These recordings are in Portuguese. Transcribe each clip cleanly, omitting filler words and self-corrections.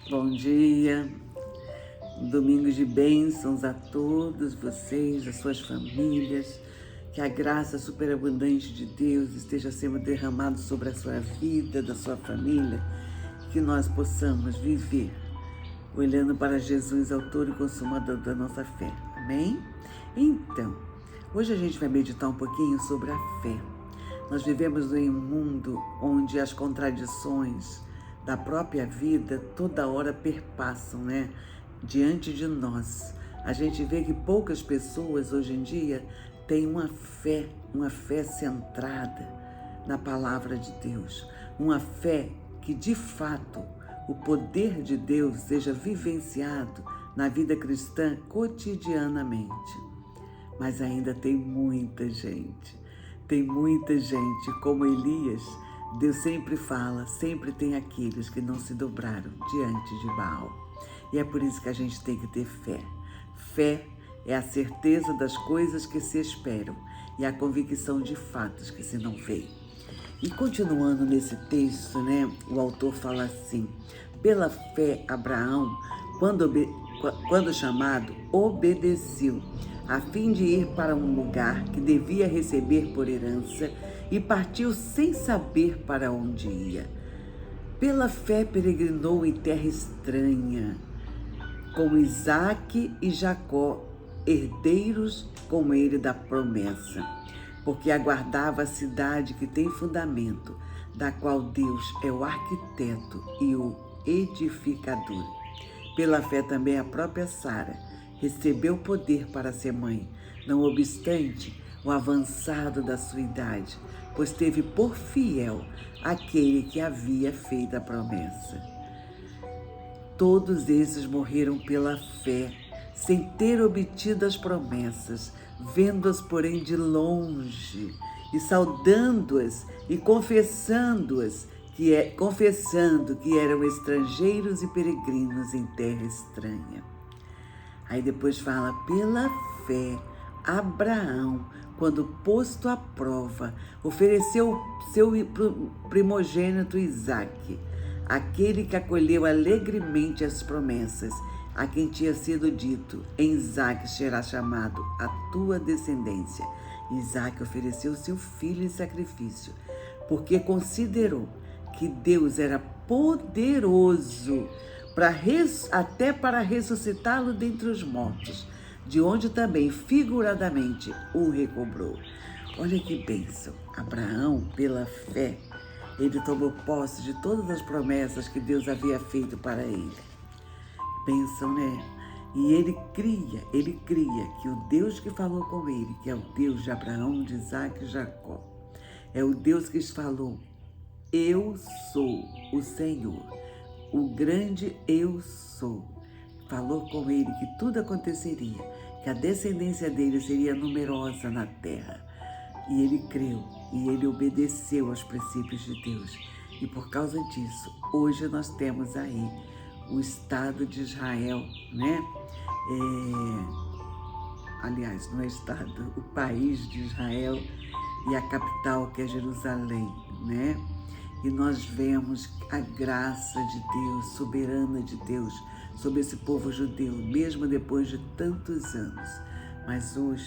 Bom dia, domingo de bênçãos a todos vocês, as suas famílias, que a graça superabundante de Deus esteja sendo derramada sobre a sua vida, da sua família, que nós possamos viver olhando para Jesus, autor e consumador da nossa fé. Amém? Então, hoje a gente vai meditar um pouquinho sobre a fé. Nós vivemos em um mundo onde as contradições da própria vida toda hora perpassam, diante de nós. A gente vê que poucas pessoas hoje em dia têm uma fé centrada na palavra de Deus, uma fé que de fato o poder de Deus seja vivenciado na vida cristã cotidianamente. Mas ainda tem muita gente, como Elias. Deus sempre fala, sempre tem aqueles que não se dobraram diante de Baal. E é por isso que a gente tem que ter fé. Fé é a certeza das coisas que se esperam e a convicção de fatos que se não veem. E continuando nesse texto, o autor fala assim: pela fé Abraão, quando chamado, obedeceu, a fim de ir para um lugar que devia receber por herança, e partiu sem saber para onde ia. Pela fé peregrinou em terra estranha, com Isaque e Jacó, herdeiros com ele da promessa, porque aguardava a cidade que tem fundamento, da qual Deus é o arquiteto e o edificador. Pela fé também a própria Sara recebeu poder para ser mãe, não obstante o avançado da sua idade, pois teve por fiel aquele que havia feito a promessa. Todos esses morreram pela fé, sem ter obtido as promessas, vendo-as, porém, de longe, e saudando-as e confessando que eram estrangeiros e peregrinos em terra estranha. Aí depois fala: pela fé, Abraão, quando posto à prova, ofereceu seu primogênito Isaque, aquele que acolheu alegremente as promessas, a quem tinha sido dito: em Isaque será chamado a tua descendência. Isaque ofereceu seu filho em sacrifício, porque considerou que Deus era poderoso até para ressuscitá-lo dentre os mortos, de onde também figuradamente o recobrou. Olha que bênção! Abraão, pela fé, ele tomou posse de todas as promessas que Deus havia feito para ele. Bênção, E ele cria que o Deus que falou com ele, que é o Deus de Abraão, de Isaque e Jacó, é o Deus que falou: eu sou o Senhor, o grande eu sou. Falou com ele que tudo aconteceria, que a descendência dele seria numerosa na terra. E ele creu, e ele obedeceu aos princípios de Deus. E por causa disso, hoje nós temos aí o Estado de Israel, Aliás, não é Estado, o país de Israel e a capital, que é Jerusalém, E nós vemos a graça de Deus, soberana de Deus, sobre esse povo judeu, mesmo depois de tantos anos. Mas hoje,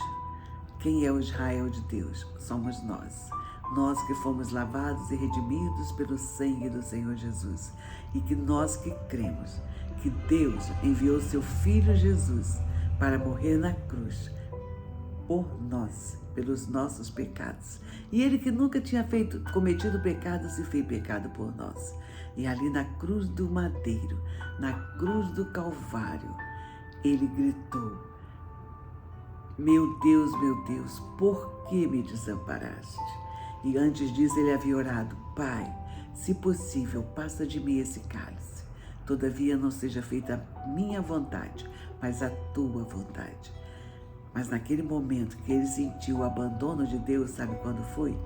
quem é o Israel de Deus? Somos nós. Nós que fomos lavados e redimidos pelo sangue do Senhor Jesus. E que nós que cremos que Deus enviou seu Filho Jesus para morrer na cruz por nós, pelos nossos pecados. E ele que nunca tinha cometido pecado, se fez pecado por nós. E ali na cruz do madeiro, na cruz do Calvário, ele gritou: meu Deus, por que me desamparaste? E antes disso ele havia orado: Pai, se possível, passa de mim esse cálice. Todavia não seja feita a minha vontade, mas a tua vontade. Mas naquele momento que ele sentiu o abandono de Deus, sabe quando foi?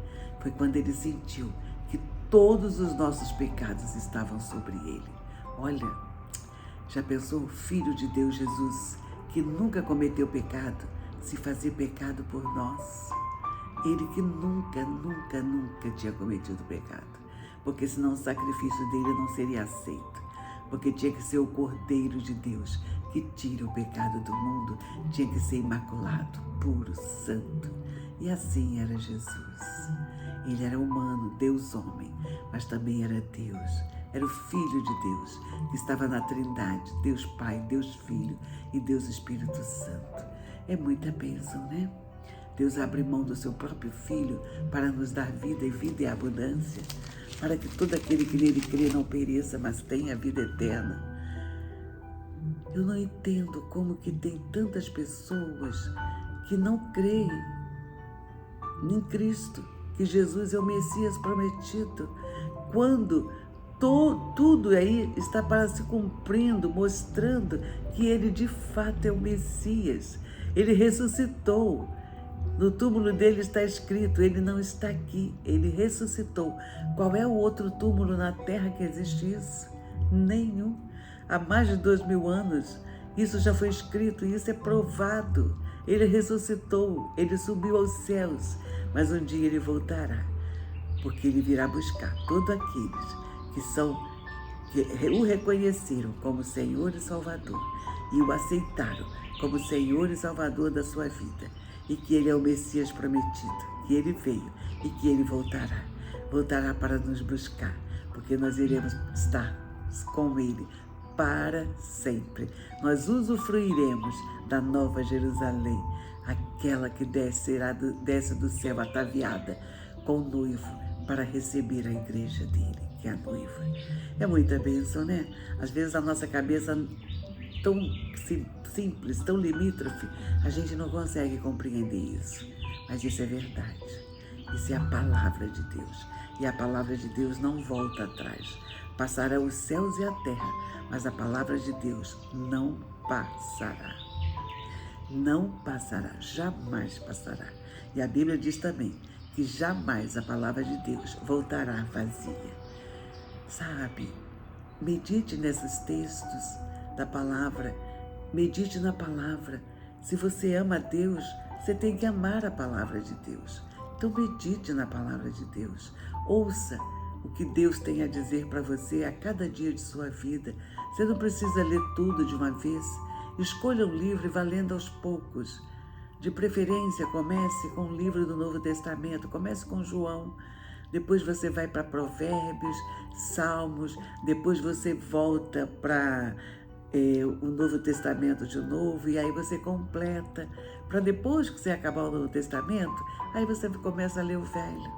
Foi quando ele sentiu que todos os nossos pecados estavam sobre ele. Olha, já pensou o Filho de Deus Jesus, que nunca cometeu pecado, se fazer pecado por nós? Ele que nunca tinha cometido pecado, porque senão o sacrifício dele não seria aceito. porque tinha que ser o Cordeiro de Deus que tira o pecado do mundo, tinha que ser imaculado, puro, santo. E assim era Jesus. Ele era humano, Deus homem, mas também era Deus. Era o Filho de Deus, que estava na Trindade, Deus Pai, Deus Filho e Deus Espírito Santo. É muita bênção, né? Deus abre mão do seu próprio Filho para nos dar vida e vida em abundância, para que todo aquele que nele crê não pereça, mas tenha a vida eterna. Eu não entendo como que tem tantas pessoas que não creem em Cristo, que Jesus é o Messias prometido, quando tudo aí está para se cumprindo, mostrando que ele de fato é o Messias. Ele ressuscitou. No túmulo dele está escrito, ele não está aqui, ele ressuscitou. Qual é o outro túmulo na terra que existe isso? Nenhum. Há mais de 2000 anos, isso já foi escrito e isso é provado. Ele ressuscitou, ele subiu aos céus, mas um dia ele voltará, porque ele virá buscar todos aqueles que o reconheceram como Senhor e Salvador e o aceitaram como Senhor e Salvador da sua vida, e que ele é o Messias prometido, que ele veio e que ele voltará para nos buscar, porque nós iremos estar com ele para sempre. Nós usufruiremos da nova Jerusalém, aquela que desce do céu ataviada com o noivo para receber a igreja dele, que é a noiva. É muita bênção, né? Às vezes a nossa cabeça tão simples, tão limítrofe, a gente não consegue compreender isso. Mas isso é verdade. Isso é a palavra de Deus. E a palavra de Deus não volta atrás. Passarão os céus e a terra, mas a palavra de Deus não passará. Não passará, jamais passará. E a Bíblia diz também que jamais a palavra de Deus voltará vazia. Sabe, medite nesses textos da palavra, medite na palavra. Se você ama a Deus, você tem que amar a palavra de Deus. Então medite na palavra de Deus. Ouça o que Deus tem a dizer para você a cada dia de sua vida. Você não precisa ler tudo de uma vez. Escolha um livro e vá lendo aos poucos. De preferência, comece com o livro do Novo Testamento, comece com João, depois você vai para Provérbios, Salmos, depois você volta para o Novo Testamento de novo, e aí você completa, para depois que você acabar o Novo Testamento, aí você começa a ler o Velho,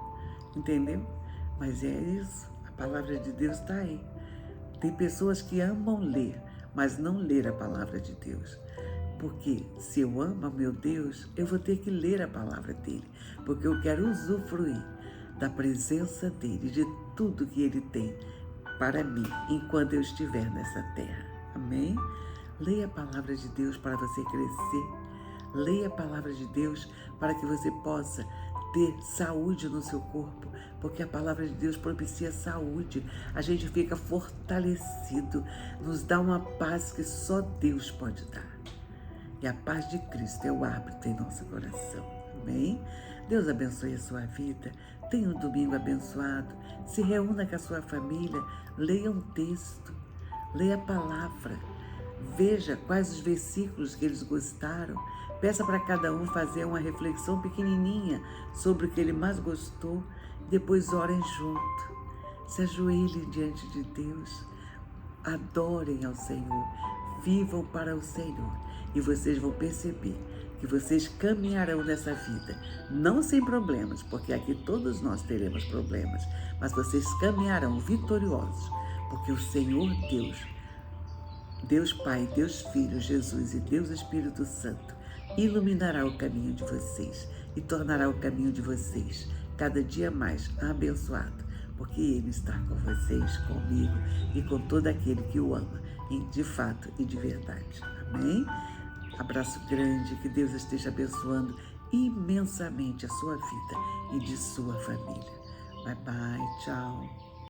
entendeu? Mas é isso, a palavra de Deus está aí. Tem pessoas que amam ler, mas não ler a palavra de Deus. Porque se eu amo meu Deus, eu vou ter que ler a palavra dele, porque eu quero usufruir da presença dele, de tudo que ele tem para mim, enquanto eu estiver nessa terra. Amém? Leia a palavra de Deus para você crescer. Leia a palavra de Deus para que você possa ter saúde no seu corpo, porque a palavra de Deus propicia saúde. A gente fica fortalecido, nos dá uma paz que só Deus pode dar. E a paz de Cristo é o árbitro em nosso coração. Amém? Deus abençoe a sua vida. Tenha um domingo abençoado. Se reúna com a sua família. Leia um texto. Leia a palavra. Veja quais os versículos que eles gostaram. Peça para cada um fazer uma reflexão pequenininha sobre o que ele mais gostou. Depois orem junto. Se ajoelhem diante de Deus. Adorem ao Senhor. Vivam para o Senhor. E vocês vão perceber que vocês caminharão nessa vida, não sem problemas, porque aqui todos nós teremos problemas, mas vocês caminharão vitoriosos, porque o Senhor Deus, Deus Pai, Deus Filho, Jesus e Deus Espírito Santo, iluminará o caminho de vocês e tornará o caminho de vocês cada dia mais abençoado, porque Ele está com vocês, comigo e com todo aquele que o ama, de fato e de verdade. Amém? Abraço grande, que Deus esteja abençoando imensamente a sua vida e de sua família. Bye, bye, tchau.